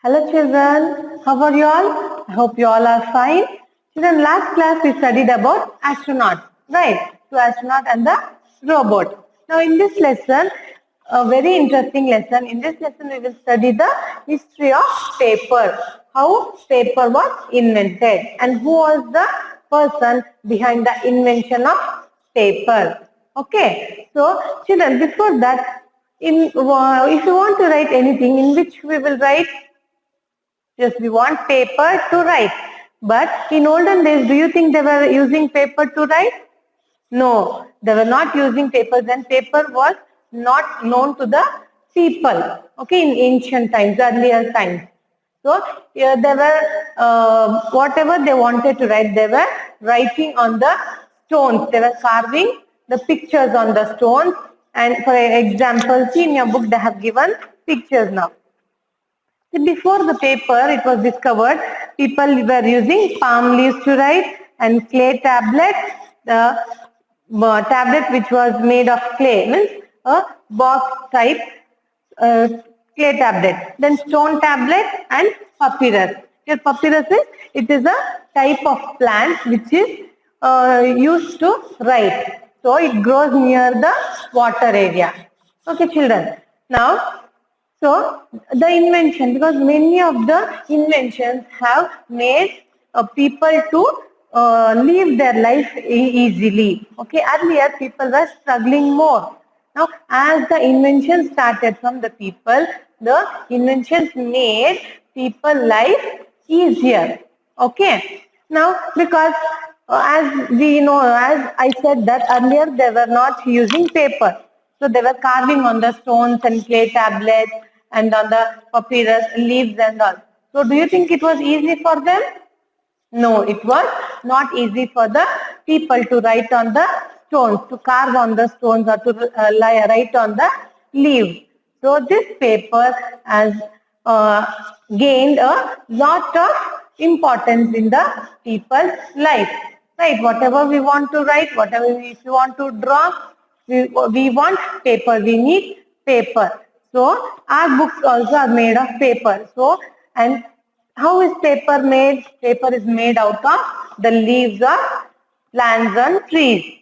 Hello children, how are you all? I hope you all are fine. Children, last class we studied about astronauts, right? Two astronauts and the robot. Now in this lesson, a very interesting lesson. In this lesson we will study the history of paper, how paper was invented and who was the person behind the invention of paper. Okay, so children, before that, if you want to write anything, in which we will write? Yes, we want paper to write. But in olden days, do you think they were using paper to write? No, they were not using paper. Then paper was not known to the people. Okay, in ancient times, earlier times. So they were whatever they wanted to write, they were writing on the stones. They were carving the pictures on the stones. And for example, see in your book they have given pictures now. Before the paper it was discovered, people were using palm leaves to write and clay tablet. The tablet which was made of clay means a box type clay tablet. Then stone tablet and papyrus. Here papyrus is a type of plant which is used to write. So it grows near the water area. Okay children. Now so the invention, because many of the inventions have made people to live their life easily. Okay, earlier people were struggling more. Now, as the invention started from the people, the inventions made people life easier. Okay. Now, because as we know, as I said that earlier they were not using paper. So they were carving on the stones and clay tablets and on the papyrus leaves and all. So do you think it was easy for them? No, it was not easy for the people to write on the stones, to carve on the stones or to write on the leaves. So this paper has gained a lot of importance in the people's life. Right, whatever we want to write, whatever if you want to draw, we want paper, we need paper. So our books also are made of paper. So and how is paper made? Paper is made out of the leaves of plants and trees.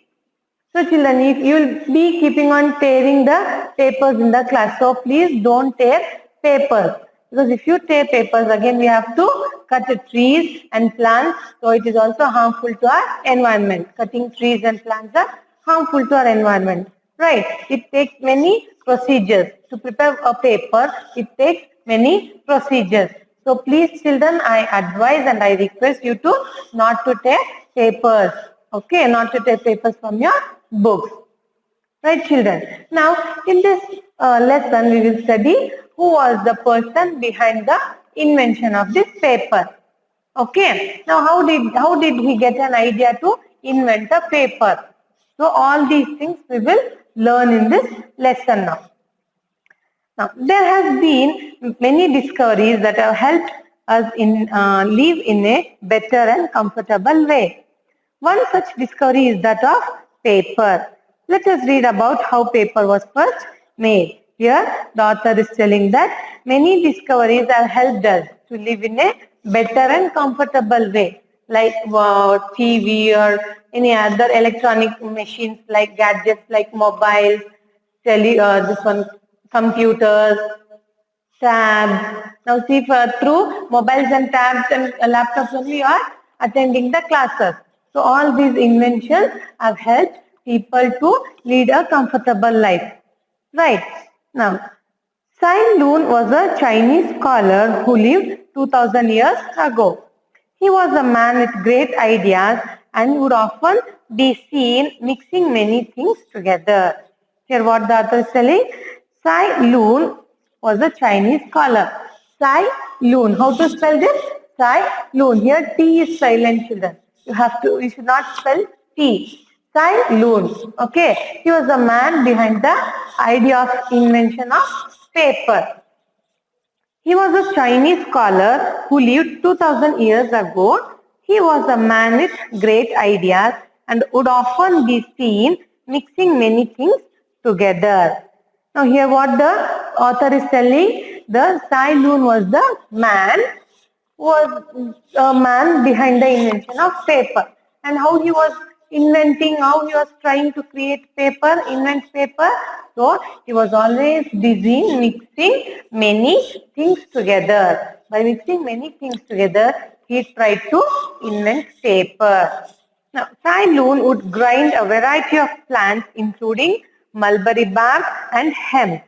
So children, if you will be keeping on tearing the papers in the class, so please don't tear papers. Because if you tear papers, again we have to cut the trees and plants. So it is also harmful to our environment. Cutting trees and plants are harmful to our environment. Right? It takes many procedures. To prepare a paper, it takes many procedures. So please children, I advise and I request you to not to tear papers. Okay, not to tear papers from your books. Right children. Now in this lesson we will study who was the person behind the invention of this paper. Okay. Now how did he get an idea to invent a paper? So all these things we will learn in this lesson now. Now, there has been many discoveries that have helped us live in a better and comfortable way. One such discovery is that of paper. Let us read about how paper was first made. Here, the author is telling that many discoveries have helped us to live in a better and comfortable way, like TV or any other electronic machines, like gadgets, like mobiles, computers, tabs. Now see, through mobiles and tabs and laptops only you are attending the classes. So all these inventions have helped people to lead a comfortable life. Right. Now, Tsai Lun was a Chinese scholar who lived 2000 years ago. He was a man with great ideas and would often be seen mixing many things together. Here what the author is telling, Tsai Lun was a Chinese scholar. Tsai Lun. How to spell this? Tsai Lun. Here T is silent children. You should not spell T. Tsai Lun. Okay. He was the man behind the idea of invention of paper. He was a Chinese scholar who lived 2000 years ago. He was a man with great ideas and would often be seen mixing many things together. Now here what the author is telling, the Sai Lun was the man, was a man behind the invention of paper, and how he was inventing, how he was trying to create paper, invent paper. So he was always busy mixing many things together. By mixing many things together, he tried to invent paper. Now, Sai Lun would grind a variety of plants including mulberry bark and hemp.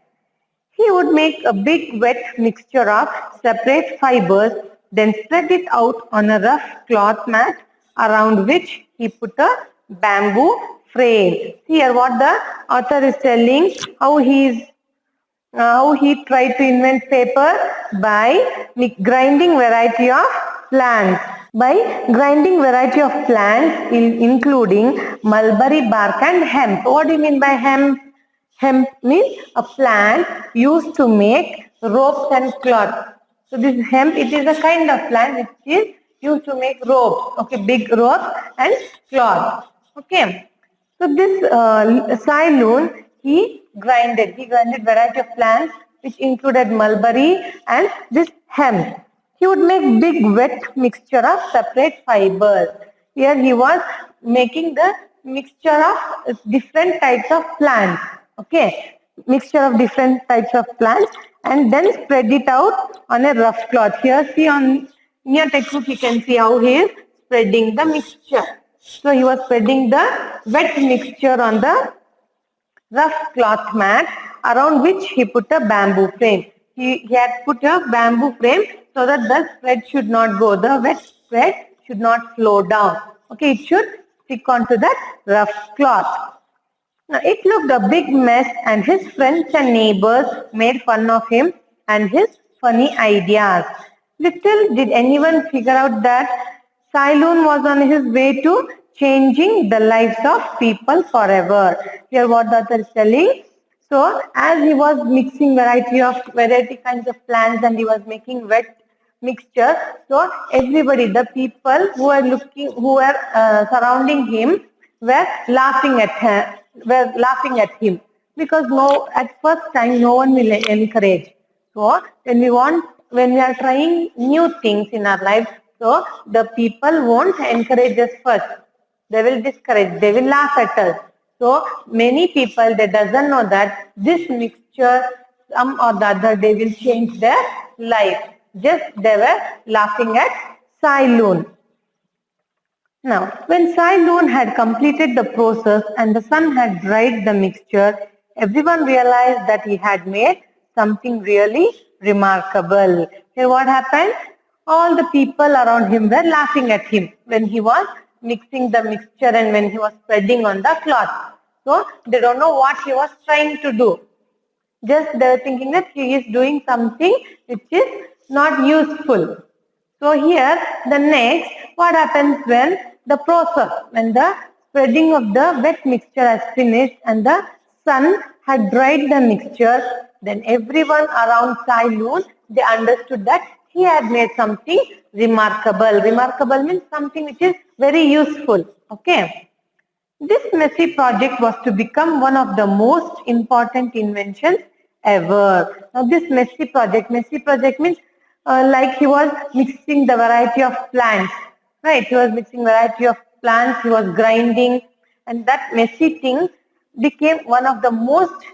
He would make a big wet mixture of separate fibers, then spread it out on a rough cloth mat around which he put a bamboo frame. Here what the author is telling, how he tried to invent paper by grinding variety of plants. By grinding variety of plants including mulberry bark and hemp. What do you mean by hemp? Hemp means a plant used to make ropes and cloth. So this hemp, it is a kind of plant which is used to make ropes. Okay, big ropes and cloth. Okay. So this Sai Lun, he grinded variety of plants which included mulberry and this hemp. He would make big wet mixture of separate fibers. Here he was making the mixture of different types of plants. Okay, mixture of different types of plants and then spread it out on a rough cloth. Here see on your textbook you can see how he is spreading the mixture. So he was spreading the wet mixture on the rough cloth mat around which he put a bamboo frame. He had put a bamboo frame so that the spread should not go. The wet spread should not flow down. Okay, it should stick onto that rough cloth. Now, it looked a big mess and his friends and neighbors made fun of him and his funny ideas. Little did anyone figure out that Sai Lun was on his way to changing the lives of people forever. Here what the author is telling. So as he was mixing variety kinds of plants and he was making wet mixture, so everybody, the people who were surrounding him were laughing at him because at first time no one will encourage. So when we are trying new things in our life, so the people won't encourage us first. They will discourage, they will laugh at us. So many people, they doesn't know that this mixture, some or the other, they will change their life. Just they were laughing at Sai Lun. Now, when Sai Lun had completed the process and the sun had dried the mixture, everyone realized that he had made something really remarkable. Here what happened? All the people around him were laughing at him when he was mixing the mixture and when he was spreading on the cloth. So, they don't know what he was trying to do. Just they were thinking that he is doing something which is not useful. So here the next, what happens when the process, when the spreading of the wet mixture has finished and the sun had dried the mixture, then everyone around Sai Lun, they understood that he had made something remarkable. Remarkable means something which is very useful. Okay. This messy project was to become one of the most important inventions ever. Now this messy project means like he was mixing the variety of plants, right? He was mixing variety of plants, he was grinding, and that messy thing became one of the most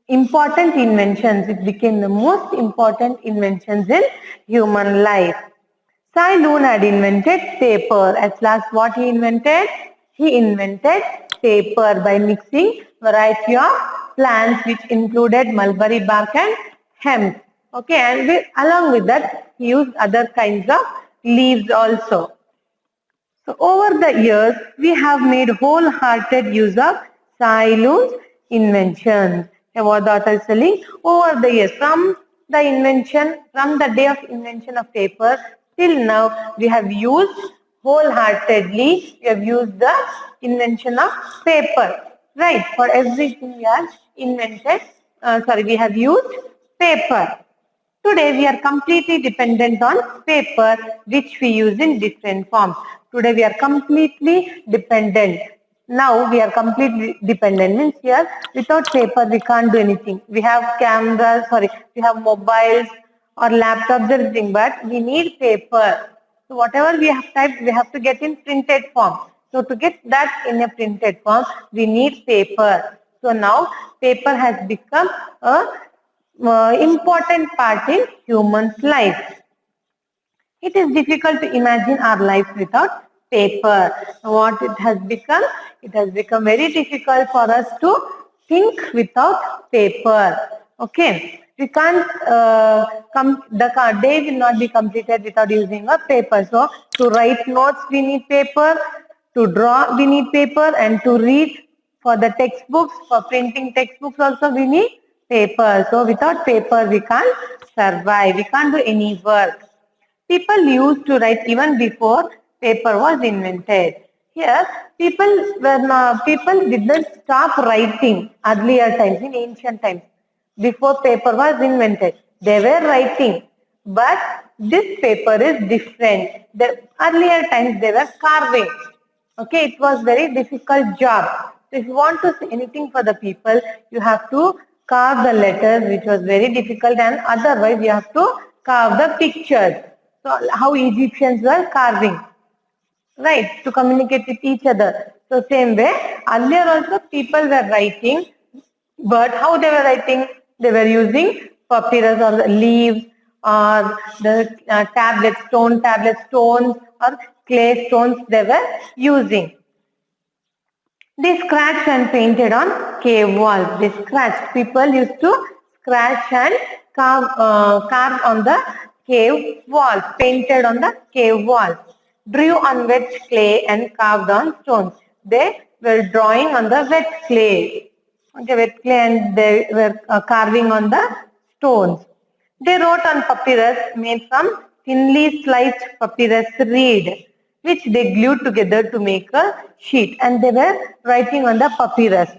important inventions. It became the most important inventions in human life. Sai Lun had invented paper. At last what he invented? He invented paper by mixing variety of plants which included mulberry bark and hemp. Okay, and along with that, he used other kinds of leaves also. So over the years, we have made wholehearted use of Sai Lun's inventions. What the author is telling, over the years, from the day of invention of paper till now, we have used wholeheartedly, we have used the invention of paper. Right, for everything we have invented, we have used paper. Today we are completely dependent on paper which we use in different forms. Today we are completely dependent. Now we are completely dependent. Means here, without paper, we can't do anything. We have cameras, sorry, we have mobiles or laptops, everything, but we need paper. So whatever we have typed, we have to get in printed form. So to get that in a printed form, we need paper. So now paper has become a important part in human's life. It is difficult to imagine our life without paper. What it has become? It has become very difficult for us to think without paper. Okay, we can't the day will not be completed without using a paper. So to write notes we need paper, to draw we need paper, and to read for the textbooks, for printing textbooks also we need paper. So without paper we can't survive, we can't do any work. People used to write even before paper was invented. Here, people didn't stop writing earlier times, in ancient times. Before paper was invented, they were writing. But this paper is different. The earlier times they were carving. Okay, it was very difficult job. So if you want to say anything for the people, you have to carve the letters, which was very difficult, and otherwise you have to carve the pictures. So how Egyptians were carving, right, to communicate with each other. So same way, earlier also people were writing, but how they were writing? They were using papyrus or the leaves or the stone tablet stones or clay stones they were using. They scratched and painted on cave walls. They scratched. People used to scratch and carve on the cave walls, painted on the cave walls, drew on wet clay and carved on stones. They were drawing on the wet clay. Okay, wet clay, and they were carving on the stones. They wrote on papyrus made from thinly sliced papyrus reed, which they glued together to make a sheet, and they were writing on the papyrus.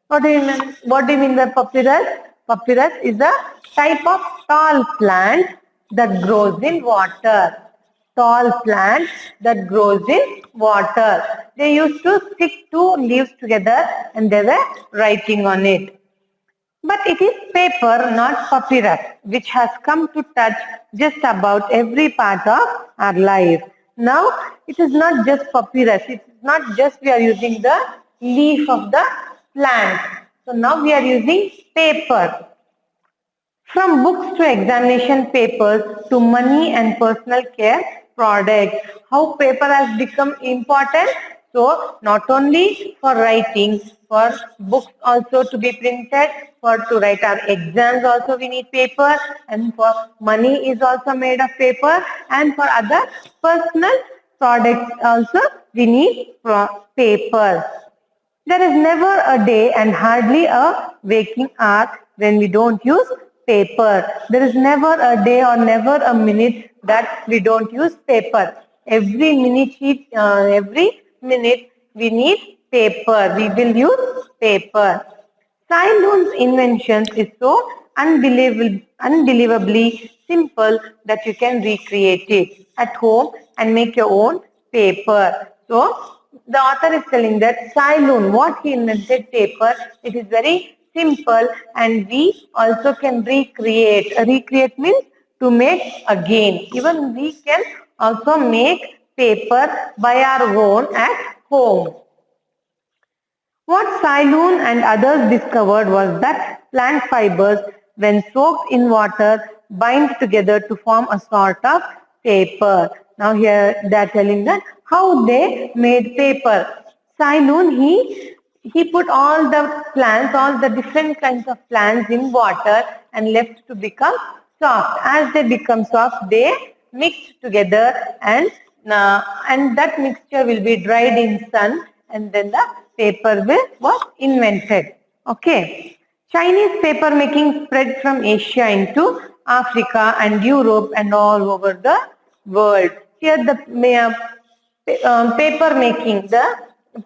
What do you mean? What do you mean by papyrus? Papyrus is a type of tall plant that grows in water. Tall plant that grows in water. They used to stick two leaves together and they were writing on it. But it is paper, not papyrus, which has come to touch just about every part of our life. Now, it is not just papyrus. It is not just we are using the leaf of the plant. So now we are using paper. From books to examination papers to money and personal care products, how paper has become important. So not only for writing, for books also to be printed, for to write our exams also we need paper, and for money is also made of paper, and for other personal products also we need paper. There is never a day and hardly a waking hour when we don't use paper. There is never a day or never a minute that we don't use paper. Every minute we need paper. We will use paper. Cylon's invention is so unbelievably simple that you can recreate it at home and make your own paper. So the author is telling that Cylon, what he invented paper, it is very simple and we also can recreate. Recreate means to make again. Even we can also make paper by our own at home. What Cylon and others discovered was that plant fibers, when soaked in water, bind together to form a sort of paper. Now here they are telling that how they made paper. Cylon, he put all the plants, all the different kinds of plants in water and left to become soft. As they become soft, they mix together, and that mixture will be dried in sun, and then the paper was invented. Okay. Chinese paper making spread from Asia into Africa and Europe and all over the world. Here the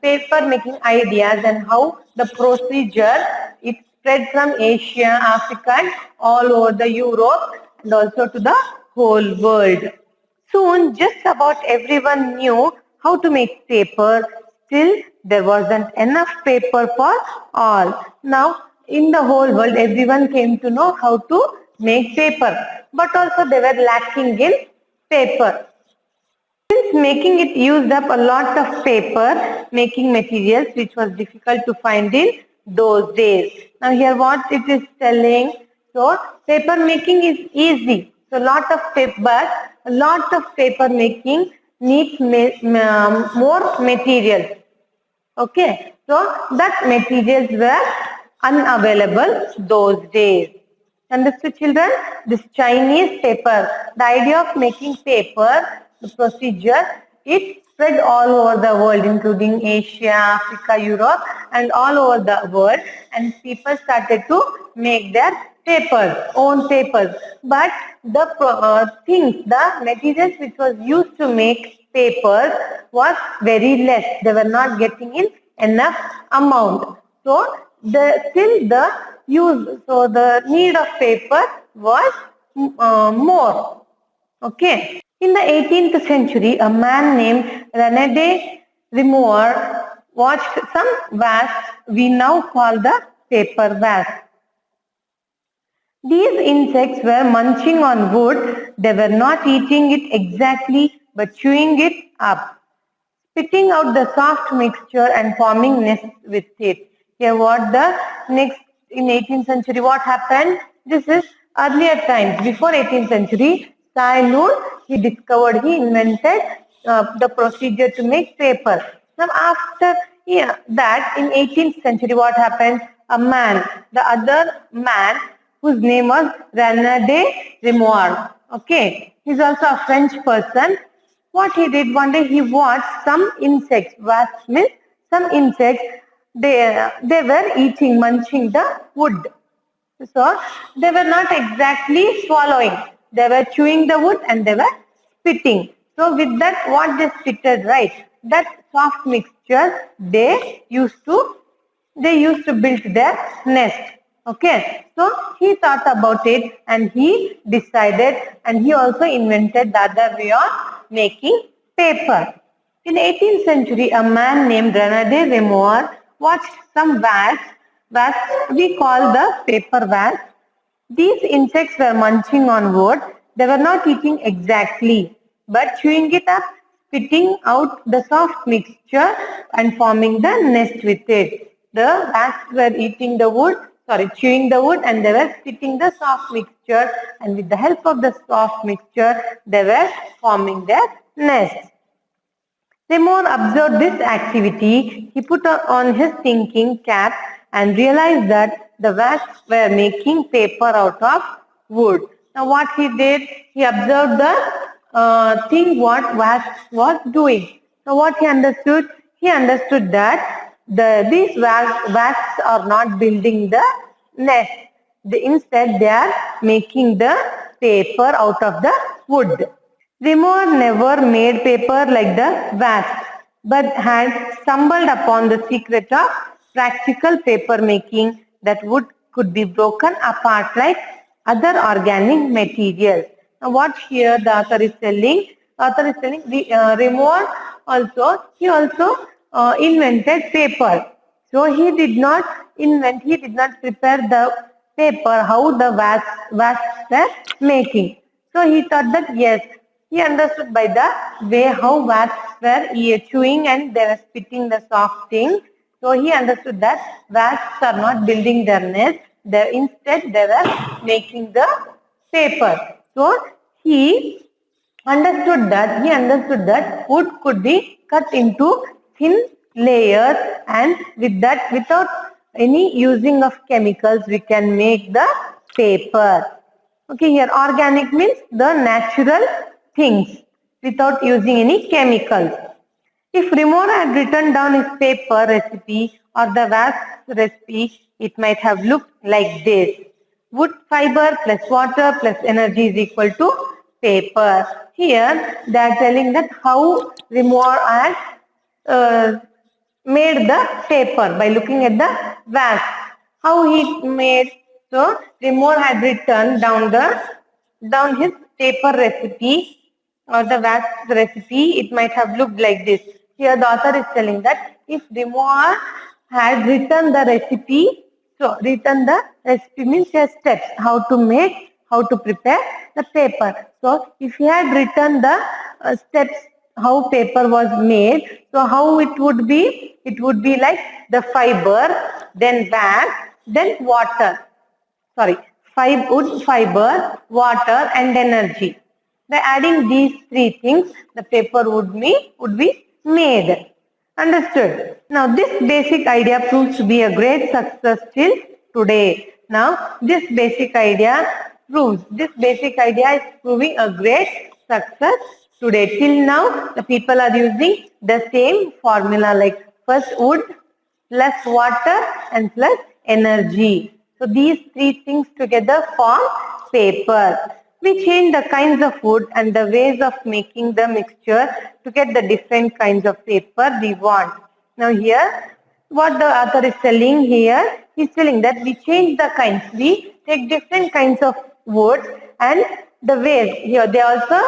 paper making ideas and how the procedure, it spread from Asia, Africa and all over the Europe and also to the whole world. Soon, just about everyone knew how to make paper. still there wasn't enough paper for all. Now, in the whole world, everyone came to know how to make paper, but also they were lacking in paper. Since making it used up a lot of paper, making materials which was difficult to find in those days. Now here what it is telling, so paper making is easy. So a lot of paper making needs more materials. Okay, so that materials were unavailable those days. Understood, children? This Chinese paper, the idea of making paper, the procedure, it spread all over the world, including Asia, Africa, Europe, and all over the world. And people started to make their papers, own papers. But the the materials which was used to make papers was very less. They were not getting in enough amount. So the need of paper was more. Okay. In the 18th century, a man named René Remour watched some wasps we now call the paper wasps. These insects were munching on wood. They were not eating it exactly, but chewing it up, spitting out the soft mixture and forming nests with it. Here what the next in 18th century what happened? This is earlier times, before 18th century, he invented the procedure to make paper. Now after that in 18th century what happened? The other man whose name was René Remour. Okay, he's also a French person. What he did one day, he watched some insects, wasps means some insects, they were eating, munching the wood. So they were not exactly swallowing, they were chewing the wood and they were spitting. So with that what they spitted, right, that soft mixture they used to build their nest. Okay, so he thought about it and he decided, and he also invented the other way of making paper. In 18th century, a man named René Remour watched some wasps we call the paper wasps. These insects were munching on wood. They were not eating exactly, but chewing it up, spitting out the soft mixture and forming the nest with it. The wasps were chewing the wood and they were spitting the soft mixture, and with the help of the soft mixture, they were forming their nest. Remour observed this activity. He put on his thinking cap and realized that the wasps were making paper out of wood. Now what he did, he observed the thing what wasps was doing. So what he understood? He understood that these wasps are not building the nest. Instead, they are making the paper out of the wood. Remour never made paper like the wasps, but had stumbled upon the secret of practical paper making, that wood could be broken apart like other organic materials. Now what here the author is telling? Remour also invented paper. So he did not prepare the paper how the wasps were making. So he thought that yes, he understood by the way how wasps were chewing and they were spitting the soft thing. So he understood that wasps are not building their nest. Instead, they were making the paper. So he understood that wood could be cut into thin layers, and with that, without any using of chemicals, we can make the paper. Okay, here organic means the natural things without using any chemicals. If Remour had written down his paper recipe or the wasp recipe, it might have looked like this. Wood fiber plus water plus energy is equal to paper. Here they are telling that how Remour had made the paper by looking at the wasp. How he made? So Remour had written down his paper recipe or the wasp recipe. It might have looked like this. Here the author is telling that if Rimour had written the recipe, so written the recipe means your steps, how to make, how to prepare the paper. So if he had written the steps, how paper was made, so how it would be? It would be like the fiber, then wax, then water. Sorry, wood fiber, water and energy. By adding these three things, the paper would be made. Understood? Now this basic idea proves to be a great success till today. Now this basic idea is proving a great success today. Till now the people are using the same formula, like first wood plus water and plus energy. So these three things together form paper. We change the kinds of wood and the ways of making the mixture to get the different kinds of paper we want. Now here, what the author is telling here, he's telling that we change the kinds. We take different kinds of wood and the ways. Here they also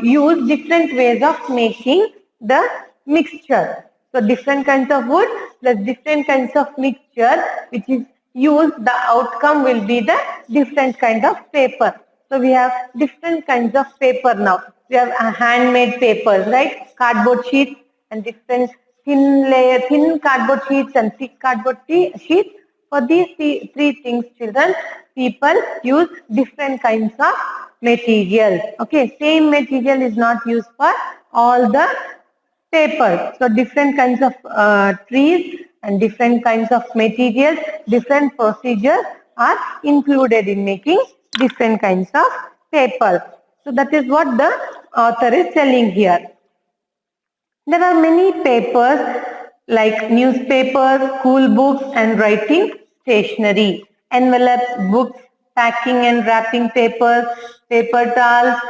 use different ways of making the mixture. So different kinds of wood plus different kinds of mixture which is used, the outcome will be the different kind of paper. So we have different kinds of paper now. We have handmade papers, right? Cardboard sheets and different thin cardboard sheets and thick cardboard sheets. For these three things, children, people use different kinds of materials. Okay, same material is not used for all the paper. So different kinds of trees and different kinds of materials, different procedures are included in making different kinds of paper. So that is what the author is telling here. There are many papers like newspapers, school books and writing stationery, envelopes, books, packing and wrapping papers, paper towels,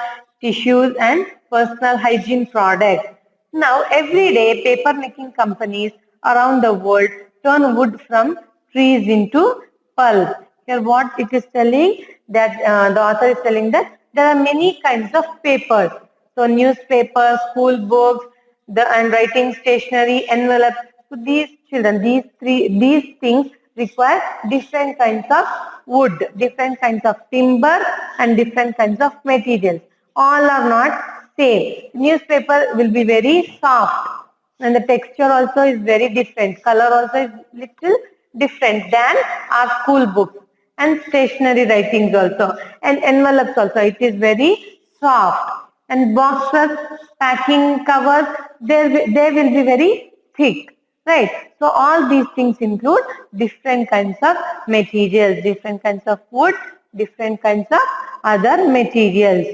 tissues and personal hygiene products. Now every day paper making companies around the world turn wood from trees into pulp. Here what it is telling, that the author is telling that there are many kinds of papers. So newspapers, school books, and writing stationery, envelopes. So these things require different kinds of wood, different kinds of timber and different kinds of materials. All are not same. Newspaper will be very soft and the texture also is very different. Color also is little different than our school books and stationery writings also, and envelopes also. It is very soft, and boxes, packing covers, they will be very thick, right? So all these things include different kinds of materials, different kinds of wood, different kinds of other materials.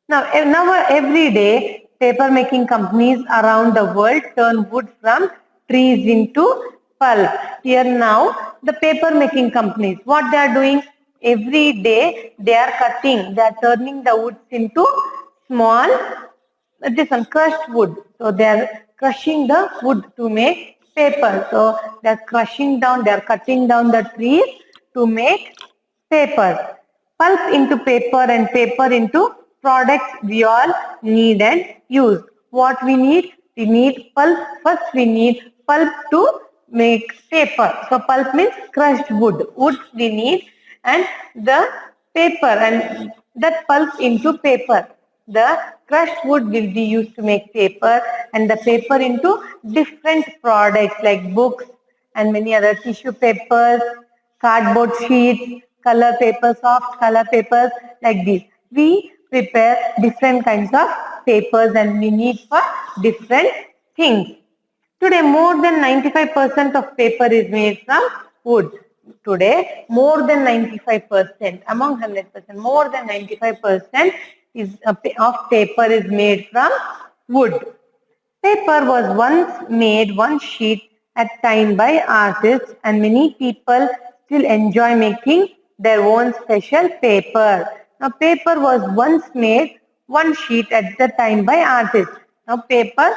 Now every day paper making companies around the world turn wood from trees into pulp. Here now the paper making companies, what they are doing, every day they are turning the woods into small, this one crushed wood. So they are crushing the wood to make paper. So they are cutting down the trees to make paper. Pulp into paper and paper into products we all need and use. What we need? We need pulp. First we need pulp to make paper. So pulp means crushed wood. Wood we need, and the paper, and that pulp into paper. The crushed wood will be used to make paper, and the paper into different products like books and many other tissue papers, cardboard sheets, color papers, soft color papers, like this. We prepare different kinds of papers and we need for different things. Today, more than 95% of paper is made from wood. Today, more than 95%, among 100%, more than 95% of paper is made from wood. Paper was once made one sheet at a time by artists, and many people still enjoy making their own special paper. Now, paper was once made one sheet at the time by artists. Now, paper,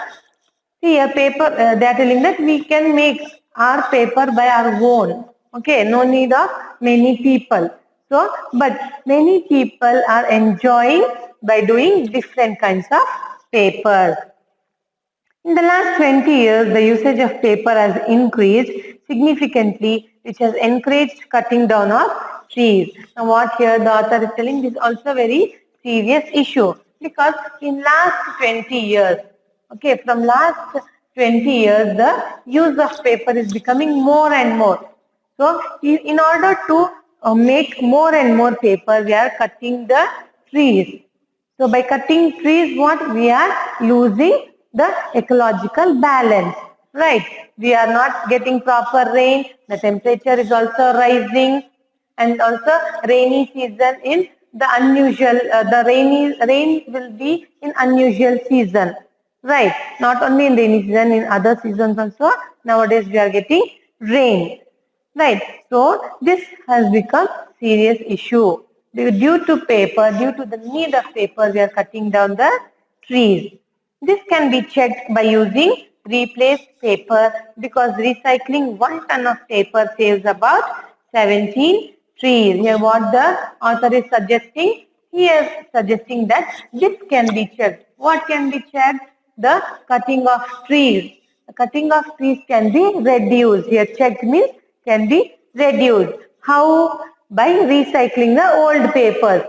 here paper, they are telling that we can make our paper by our own. Okay, no need of many people. So, but many people are enjoying by doing different kinds of paper. In the last 20 years, the usage of paper has increased significantly, which has encouraged cutting down of trees. Now, what here the author is telling is also a very serious issue, because in last 20 years, okay, from last 20 years, the use of paper is becoming more and more. So, in order to make more and more paper, we are cutting the trees. So by cutting trees, what we are losing the ecological balance, right? We are not getting proper rain. The temperature is also rising, and also rainy season in the unusual. The rain will be in unusual season, right? Not only in rainy season, in other seasons also. Nowadays we are getting rain. Right. So this has become serious issue. Due to paper, due to the need of paper, we are cutting down the trees. This can be checked by using replaced paper, because recycling 1 ton of paper saves about 17 trees. Here what the author is suggesting? He is suggesting that this can be checked. What can be checked? The cutting of trees. The cutting of trees can be reduced. Here checked means can be reduced. How? By recycling the old papers.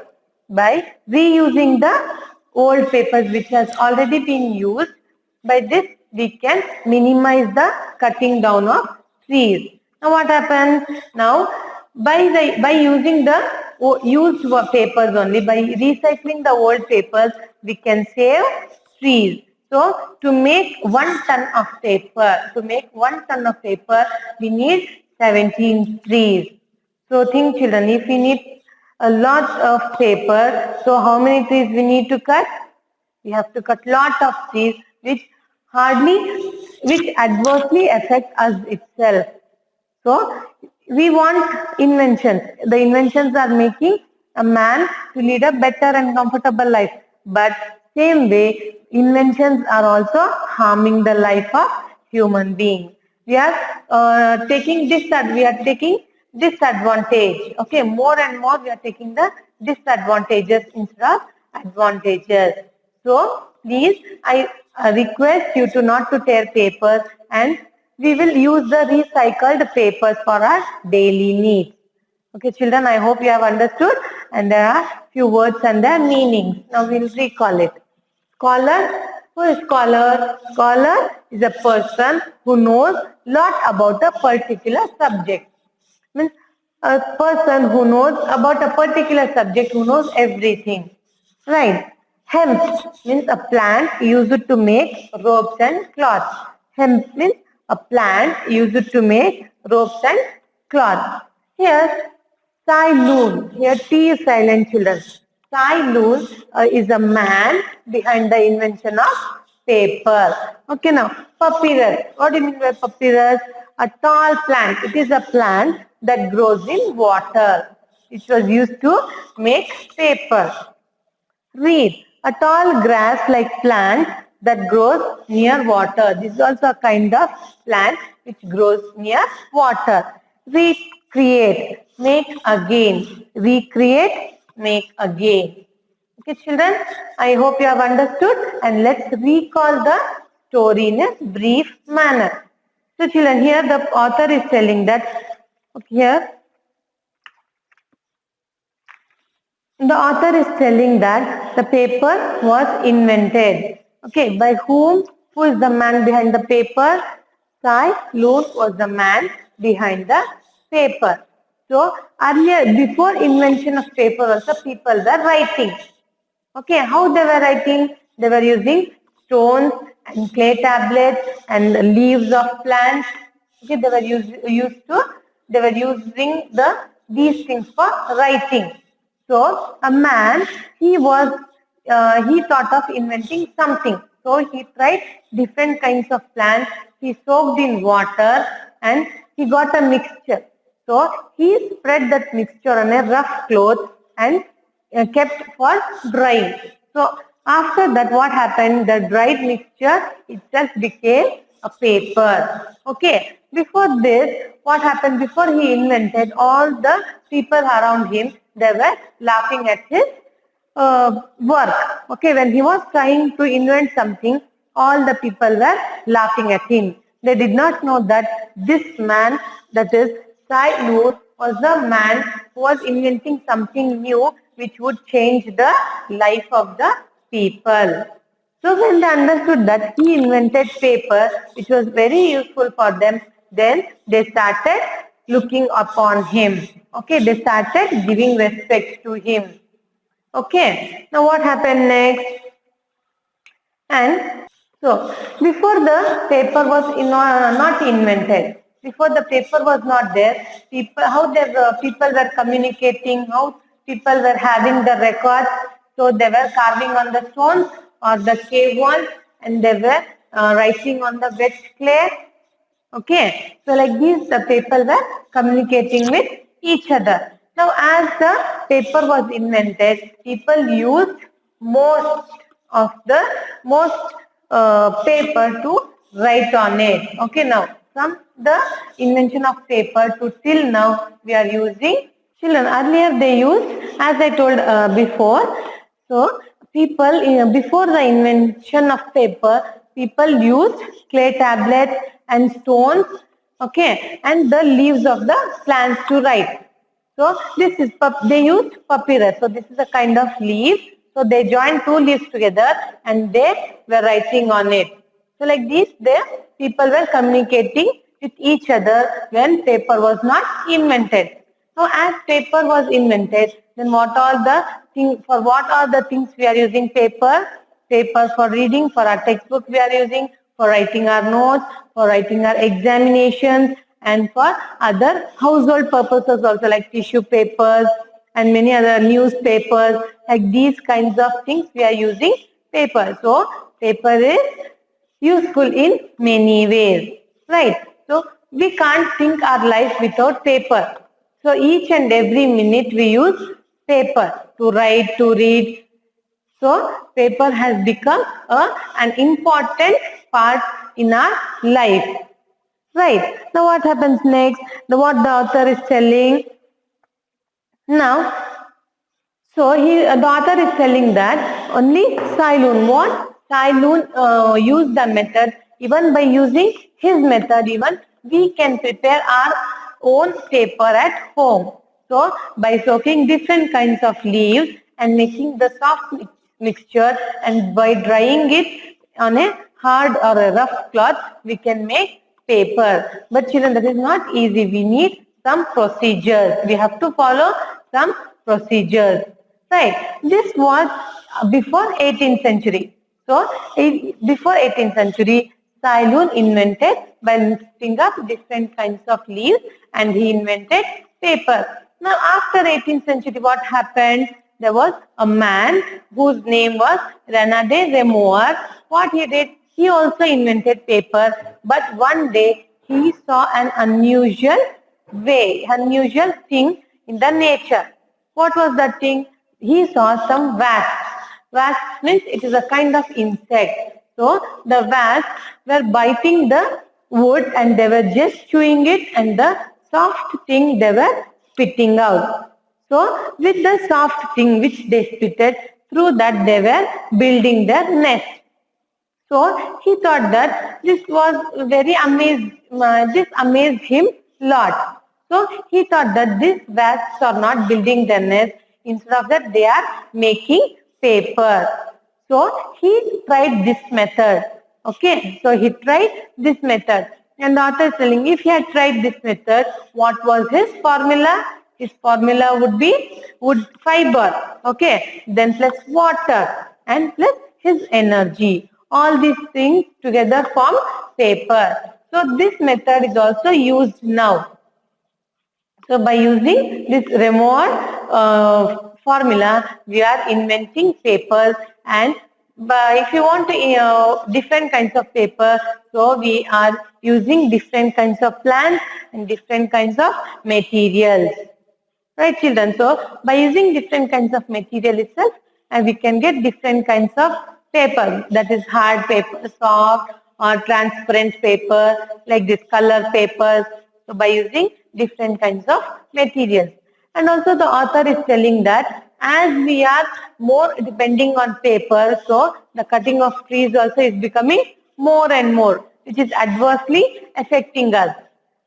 By reusing the old papers which has already been used. By this we can minimize the cutting down of trees. Now what happens? Now by using the used papers only, by recycling the old papers, we can save trees. So to make 1 ton of paper, we need 17 trees. So think children, if we need a lot of paper, so how many trees we need to cut? We have to cut lot of trees which adversely affect us itself. So we want inventions. The inventions are making a man to lead a better and comfortable life. But same way, inventions are also harming the life of human being. We are taking disadvantage. Okay, more and more we are taking the disadvantages instead of advantages. So please, I request you to not to tear paper, and we will use the recycled papers for our daily needs. Okay, children, I hope you have understood, and there are few words and their meanings. Now we will recall it. Scholar. Who is scholar? Scholar is a person who knows lot about a particular subject. Means a person who knows about a particular subject, who knows everything. Right. Hemp means a plant used to make ropes and cloth. Hemp means a plant used to make ropes and cloth. Here, Sai Here T is silent, children. Sai is a man behind the invention of paper. Okay, now papyrus. What do you mean by papyrus? A tall plant. It is a plant that grows in water. It was used to make paper. Reed. A tall grass-like plant that grows near water. This is also a kind of plant which grows near water. Recreate. Make again. Recreate. Make again. Okay, children, I hope you have understood, and let's recall the story in a brief manner. So, children, here the author is telling that, okay, here the author is telling that the paper was invented. Okay, by whom? Who is the man behind the paper? Sai Loon was the man behind the paper. So, earlier, before invention of paper also, people were writing. Okay, how they were writing? They were using stones and clay tablets and leaves of plants. Okay, they were using these things for writing. So a man, he thought of inventing something. So he tried different kinds of plants. He soaked in water and he got a mixture. So he spread that mixture on a rough cloth and kept for drying. So after that, what happened? The dried mixture itself became a paper. Okay. Before this, what happened? Before he invented, all the people around him, they were laughing at his work. Okay. When he was trying to invent something, all the people were laughing at him. They did not know that this man, that is Sai Noor, was the man who was inventing something new which would change the life of the people. So when they understood that he invented paper, which was very useful for them, then they started looking upon him. Okay, they started giving respect to him. Okay, now what happened next? And so, before the paper was not invented, before the paper was not there, people were communicating, how people were having the records. So they were carving on the stones or the cave walls, and they were writing on the wet clay. Okay, so like these, the people were communicating with each other. Now, as the paper was invented, people used most most paper to write on it. Okay, now from the invention of paper to till now, we are using children. Earlier they used, as I told before, so people before the invention of paper, people used clay tablets and stones, okay, and the leaves of the plants to write. So this is they used papyrus. So this is a kind of leaf. So they joined two leaves together and they were writing on it. So like this, the people were communicating with each other when paper was not invented. Now, as paper was invented, then what are the things we are using paper? Paper for reading, for our textbook we are using, for writing our notes, for writing our examinations, and for other household purposes also, like tissue papers and many other newspapers. Like these kinds of things we are using paper. So paper is useful in many ways, right? So we can't think our life without paper. So each and every minute we use paper to write, to read. So paper has become an important part in our life. Right. Now what happens next? What the author is telling. Now, so the author is telling that only Sailun, what? Sailun used the method. Even by using his method, even we can prepare our own paper at home. So by soaking different kinds of leaves and making the soft mixture, and by drying it on a hard or a rough cloth, we can make paper. But children, that is not easy. We need some procedures. We have to follow some procedures. Right. This was before 18th century. So before 18th century, Sailun invented by mixing up different kinds of leaves, and he invented paper. Now after 18th century, what happened? There was a man whose name was Renade Remour. What he did? He also invented paper, but one day he saw an unusual thing in the nature. What was that thing? He saw some wasps. Wasps means it is a kind of insect. So the wasps were biting the wood and they were just chewing it, and the soft thing they were spitting out. So with the soft thing which they spitted, through that they were building their nest. So he thought that this amazed him lot. So he thought that these wasps are not building their nest. Instead of that, they are making paper. So he tried this method. Okay, so he tried this method. And the author is telling, if he had tried this method, what was his formula? His formula would be wood fiber. Okay, then plus water and plus his energy. All these things together form paper. So this method is also used now. So by using this Remour formula, we are inventing papers. And if you want to different kinds of paper, so we are using different kinds of plants and different kinds of materials. Right, children? So by using different kinds of material itself, and we can get different kinds of paper, that is hard paper, soft or transparent paper, like this color papers. So by using different kinds of materials. And also the author is telling that as we are more depending on paper, so the cutting of trees also is becoming more and more, which is adversely affecting us.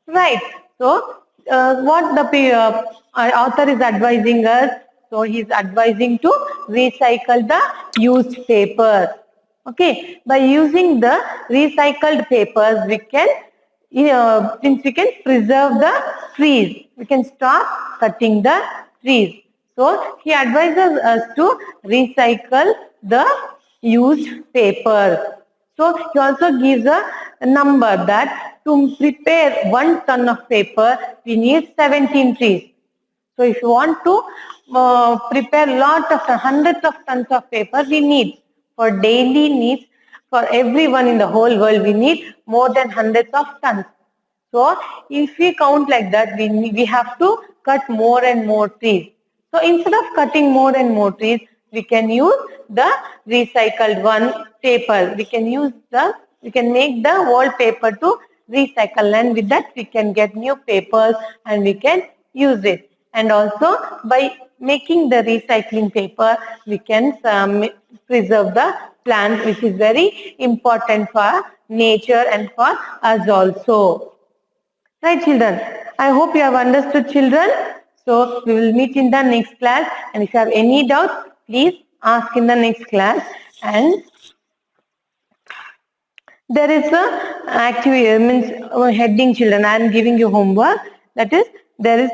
Right. So, what the author is advising us? So, he is advising to recycle the used paper. Okay. By using the recycled papers, we can, since we can preserve the trees, we can stop cutting the trees. So, he advises us to recycle the used paper. So he also gives a number that to prepare 1 ton of paper, we need 17 trees. So if you want to prepare lot of hundreds of tons of paper, we need for daily needs for everyone in the whole world, we need more than hundreds of tons. So if we count like that, we have to cut more and more trees. So instead of cutting more and more trees, we can use the recycled one paper. We can make the wallpaper to recycle, and with that we can get new papers and we can use it. And also by making the recycling paper, we can preserve the plant, which is very important for nature and for us also. Right, children? I hope you have understood, children. So we will meet in the next class, and if you have any doubts, please ask in the next class. And there is a activity means heading, children. I am giving you homework. That is, there is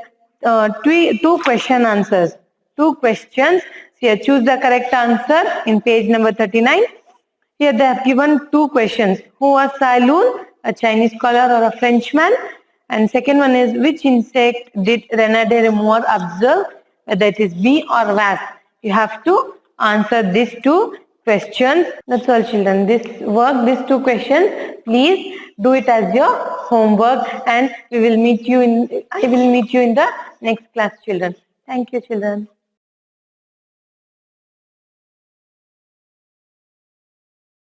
two question answers. 2 questions. Here, choose the correct answer in page number 39. Here they have given 2 questions. Who was Saloon, a Chinese scholar or a Frenchman? And second one is, which insect did René de Remour observe, whether it is bee or wasp? You have to answer these 2 questions. That's all, children. These 2 questions, please do it as your homework, and I will meet you in the next class, children. Thank you, children.